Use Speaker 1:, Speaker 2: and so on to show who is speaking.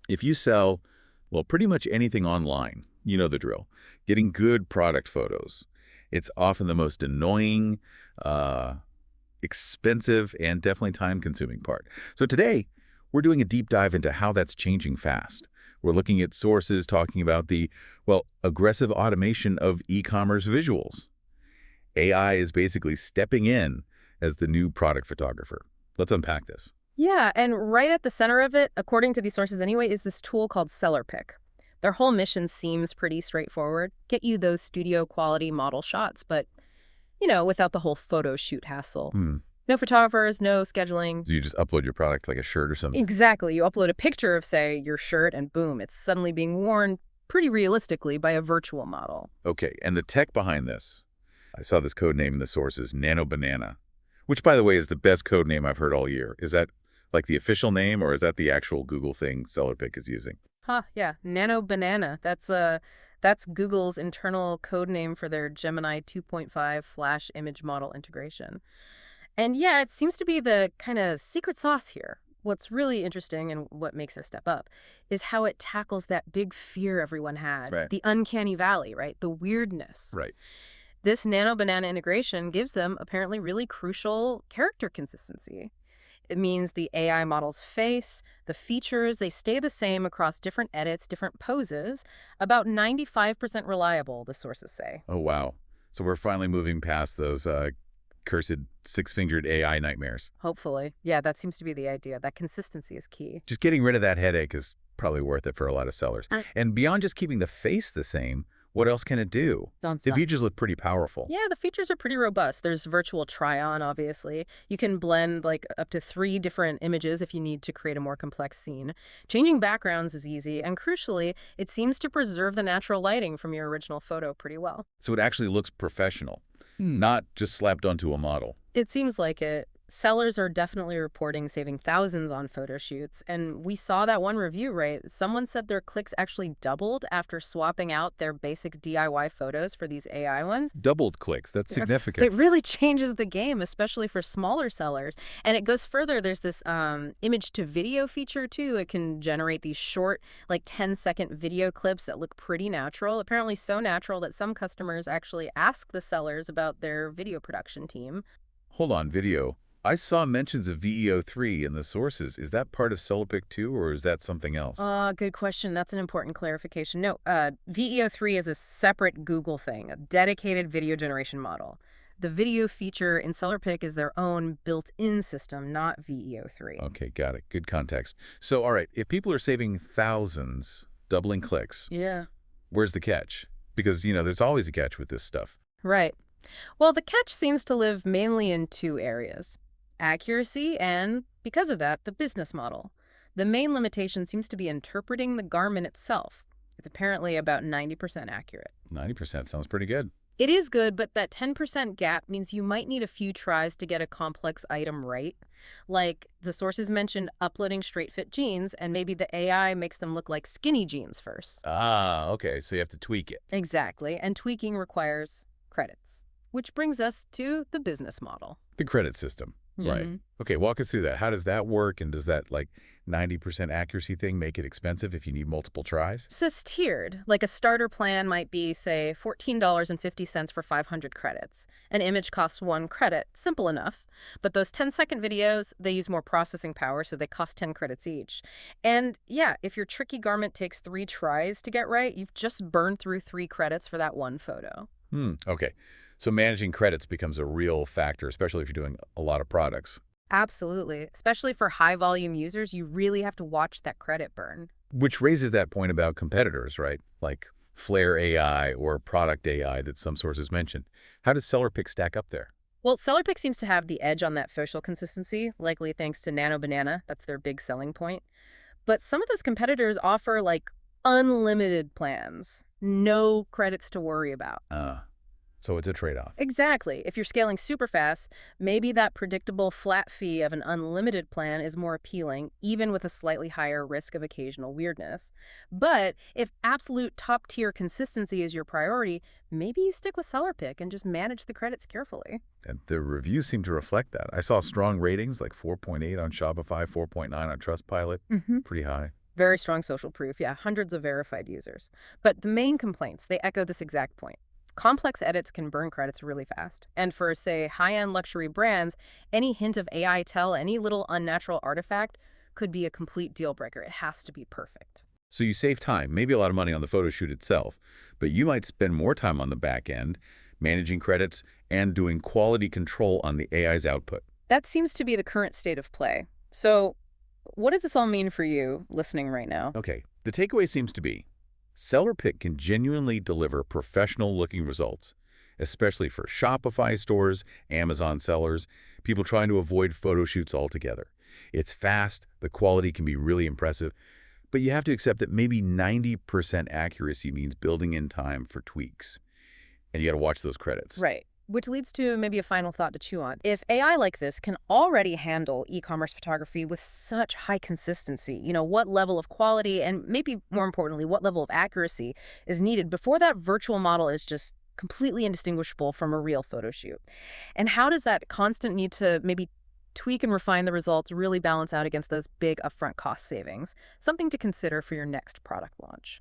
Speaker 1: If you sell, well, pretty much anything online, you know the drill. Getting good product photos. It's often the most annoying, uh, expensive, and definitely time-consuming part. So today, we're doing a deep dive into how that's changing fast. We're looking at sources talking about the, well, aggressive automation of e-commerce visuals. AI is basically stepping in as the new product photographer. Let's unpack this.
Speaker 2: Yeah, and right at the center of it, according to these sources anyway, is this tool called SellerPic. Their whole mission seems pretty straightforward. Get you those studio quality model shots, but, without the whole photo shoot hassle.
Speaker 1: Hmm.
Speaker 2: No photographers, no scheduling.
Speaker 1: So you just upload your product like a shirt or something?
Speaker 2: Exactly. You upload a picture of, say, your shirt, and boom, it's suddenly being worn pretty realistically by a virtual model.
Speaker 1: Okay, and the tech behind this. I saw this code name in the sources, Nano Banana, which, by the way, is the best code name I've heard all year. Is that like the official name, or is that the actual Google thing SellerPic is using?
Speaker 2: Yeah. Nano Banana. That's Google's internal code name for their Gemini 2.5 Flash image model integration. And yeah, it seems to be the kind of secret sauce here. What's really interesting and what makes it step up is how it tackles that big fear everyone had,
Speaker 1: Right.
Speaker 2: the uncanny valley, right? The weirdness.
Speaker 1: Right.
Speaker 2: This Nano Banana integration gives them apparently really crucial character consistency. It means the AI model's face, the features, they stay the same across different edits, different poses, about 95% reliable, the sources say.
Speaker 1: Oh, wow. So we're finally moving past those cursed six-fingered AI nightmares.
Speaker 2: Hopefully. Yeah, that seems to be the idea. That consistency is key.
Speaker 1: Just getting rid of that headache is probably worth it for a lot of sellers.
Speaker 2: Uh,
Speaker 1: And beyond just keeping the face the same, what else can it do?
Speaker 2: Don't
Speaker 1: The
Speaker 2: stop.
Speaker 1: features look pretty powerful.
Speaker 2: Yeah, the features are pretty robust. There's virtual try-on, obviously. You can blend like up to 3 different images if you need to create a more complex scene. Changing backgrounds is easy, and crucially, it seems to preserve the natural lighting from your original photo pretty well.
Speaker 1: So it actually looks professional, not just slapped onto a model.
Speaker 2: It seems like it. Sellers are definitely reporting saving thousands on photo shoots, and we saw that one review, right? Someone said their clicks actually doubled after swapping out their basic DIY photos for these AI ones.
Speaker 1: Doubled clicks, that's
Speaker 2: It
Speaker 1: significant.
Speaker 2: really changes the game, especially for smaller sellers. And it goes further. There's this image to video feature, too. It can generate these short, like 10-second video clips that look pretty natural, apparently so natural that some customers actually ask the sellers about their video production team.
Speaker 1: Hold on, video. I saw mentions of VEO3 in the sources. Is that part of SellerPic too, or is that something else?
Speaker 2: Good question. That's an important clarification. No, VEO3 is a separate Google thing, a dedicated video generation model. The video feature in SellerPic is their own built-in system, not VEO3.
Speaker 1: Okay, got it. Good context. So, all right, if people are saving thousands, doubling clicks,
Speaker 2: Yeah.
Speaker 1: where's the catch? Because, there's always a catch with this stuff.
Speaker 2: Right. Well, the catch seems to live mainly in 2 areas: accuracy and, because of that, the business model. The main limitation seems to be interpreting the garment itself. It's apparently about 90% accurate.
Speaker 1: 90% sounds pretty good.
Speaker 2: It is good, but that 10% gap means you might need a few tries to get a complex item right. Like the sources mentioned uploading straight-fit jeans, and maybe the AI makes them look like skinny jeans first.
Speaker 1: Ah, okay, so you have to tweak it.
Speaker 2: Exactly, and tweaking requires credits. Which brings us to the business model.
Speaker 1: The credit system. Right.
Speaker 2: Mhm.
Speaker 1: Okay, walk us through that. How does that work? And does that, 90% accuracy thing make it expensive if you need multiple tries?
Speaker 2: So it's tiered. Like a starter plan might be, say, $14.50 for 500 credits. An image costs 1 credit. Simple enough. But those 10-second videos, they use more processing power, so they cost 10 credits each. And yeah, if your tricky garment takes 3 tries to get right, you've just burned through 3 credits for that one photo.
Speaker 1: Okay. So managing credits becomes a real factor, especially if you're doing a lot of products.
Speaker 2: Absolutely. Especially for high-volume users, you really have to watch that credit burn.
Speaker 1: Which raises that point about competitors, right? Like Flare AI or Product AI that some sources mentioned. How does SellerPic stack up there?
Speaker 2: Well, SellerPic seems to have the edge on that facial consistency, likely thanks to Nano Banana. That's their big selling point. But some of those competitors offer, like, unlimited plans. No credits to worry about.
Speaker 1: So it's a trade-off.
Speaker 2: Exactly. If you're scaling super fast, maybe that predictable flat fee of an unlimited plan is more appealing, even with a slightly higher risk of occasional weirdness. But if absolute top-tier consistency is your priority, maybe you stick with SellerPic and just manage the credits carefully.
Speaker 1: And the reviews seem to reflect that. I saw strong ratings like 4.8 on Shopify, 4.9 on Trustpilot. Pretty high.
Speaker 2: Very strong social proof, yeah, hundreds of verified users. But the main complaints, they echo this exact point. Complex edits can burn credits really fast. And for, say, high-end luxury brands, any hint of AI tell, any little unnatural artifact could be a complete deal breaker. It has to be perfect.
Speaker 1: So you save time, maybe a lot of money on the photo shoot itself, but you might spend more time on the back end, managing credits and doing quality control on the AI's output.
Speaker 2: That seems to be the current state of play. So what does this all mean for you listening right now?
Speaker 1: Okay, the takeaway seems to be SellerPic can genuinely deliver professional-looking results, especially for Shopify stores, Amazon sellers, people trying to avoid photo shoots altogether. It's fast, the quality can be really impressive, but you have to accept that maybe 90% accuracy means building in time for tweaks. And you got to watch those credits.
Speaker 2: Right. Which leads to maybe a final thought to chew on. If AI like this can already handle e-commerce photography with such high consistency, what level of quality and maybe more importantly, what level of accuracy is needed before that virtual model is just completely indistinguishable from a real photo shoot? And how does that constant need to maybe tweak and refine the results really balance out against those big upfront cost savings? Something to consider for your next product launch.